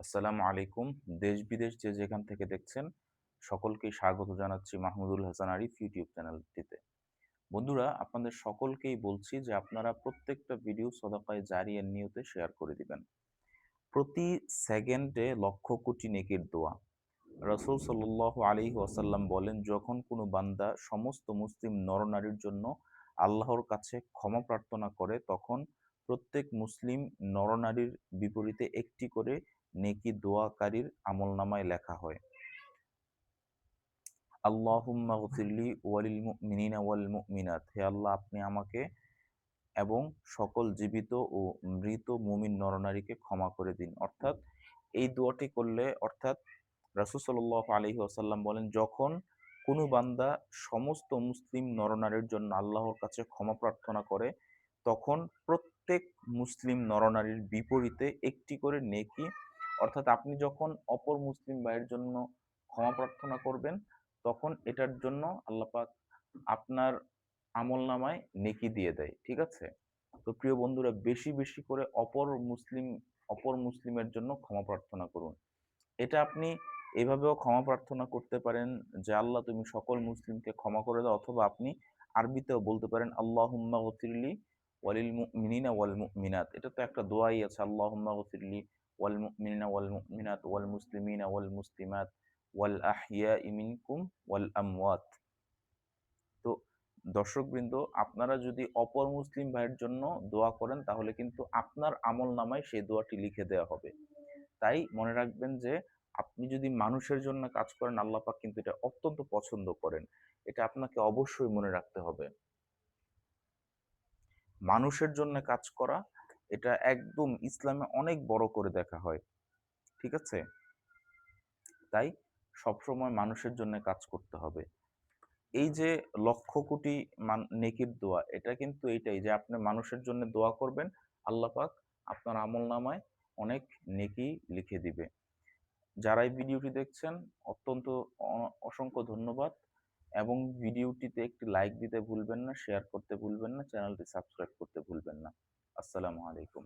আসসালামু আলাইকুম। দেশ-বিদেশ যে যেখান থেকে দেখছেন, সকলকেই স্বাগত জানাচ্ছি মাহমুদুল হাসান আরিফ ইউটিউব চ্যানেলটিতে। বন্ধুরা, আপনাদের সকলকেই বলছি যে আপনারা প্রত্যেকটা ভিডিও সদাকায়ে জারিয়ার নিয়তে শেয়ার করে দিবেন। প্রতি সেকেন্ডে লক্ষ কোটি নেকির দোয়া। রাসূল সাল্লাল্লাহু আলাইহি ওয়াসাল্লাম বলেন, যখন কোনো বান্দা সমস্ত মুসলিম নর-নারীর জন্য আল্লাহর কাছে ক্ষমা প্রার্থনা করে, তখন প্রত্যেক মুসলিম নর-নারীর বিপরীতে একটি করে নেকি দোয়াকারীর আমলনামায় লেখা হয়। আল্লাহুম্মা গফিরলি ওয়ালিল মুমিনিনা ওয়াল মুমিনাত। হে আল্লাহ, আপনি আমাকে এবং সকল জীবিত ও মৃত মুমিন নরনারীকে ক্ষমা করে দিন। অর্থাৎ এই দোয়াটি করলে রাসূল সাল্লাল্লাহু আলাইহি ওয়াসাল্লাম বলেন, যখন কোনো বান্দা সমস্ত মুসলিম নরনারীর জন্য আল্লাহর কাছে ক্ষমা প্রার্থনা করে, তখন প্রত্যেক মুসলিম নরনারীর বিপরীতে একটি করে নেকি, অর্থাৎ আপনি যখন অপর মুসলিম ভাইয়ের জন্য ক্ষমা প্রার্থনা করবেন, তখন এটার জন্য আল্লাহ পাক আপনার আমলনামায় নেকি দিয়ে দেয়। ঠিক আছে? তো প্রিয় বন্ধুরা, বেশি, বেশি করে অপর মুসলিমের জন্য ক্ষমা প্রার্থনা করুন। এটা আপনি এভাবেও ক্ষমা প্রার্থনা করতে পারেন যে, আল্লাহ তুমি সকল মুসলিমকে ক্ষমা করে দাও, অথবা আপনি আরবিতেও বলতে পারেন আল্লাহুম্মা গফিরলি ওয়ালিল মুমিনিনা ওয়াল মুমিনাত। এটা তো একটা দোয়াই আছে, আল্লাহুম্মা গফিরলি ওয়াল মুমিনিনা ওয়াল মুমিনাত ওয়াল মুসলিমিনা ওয়াল মুসলিমাত ওয়াল আহইয়াই মিনকুম ওয়াল আমওয়াত। তো দর্শকবৃন্দ, আপনারা যদি অপর মুসলিম ভাইয়ের জন্য দোয়া করেন, তাহলে কিন্তু আপনার আমলনামায় সেই দোয়াটি লিখে দেওয়া হবে। তাই মনে রাখবেন যে, আপনি যদি মানুষের জন্য কাজ করেন, আল্লাহ পাক কিন্তু এটা অত্যন্ত পছন্দ করেন। এটা আপনাকে অবশ্যই মনে রাখতে হবে। মানুষের জন্য কাজ করা, এটা একদম ইসলামে অনেক বড় করে দেখা হয়। ঠিক আছে? তাই সবসময় মানুষের জন্য কাজ করতে হবে। এই যে লক্ষ কোটি নেকির দোয়া, এটা কিন্তু এইটাই যে আপনি মানুষের জন্য দোয়া করবেন, আল্লাহ পাক আপনার আমলনামায় অনেক নেকি লিখে দিবে। যারা এই ভিডিওটি দেখছেন, অত্যন্ত অসংখ্য ধন্যবাদ, এবং ভিডিওটিতে একটি লাইক দিতে ভুলবেন না, শেয়ার করতে ভুলবেন না, চ্যানেলটি সাবস্ক্রাইব করতে ভুলবেন না। আসসালামু আলাইকুম।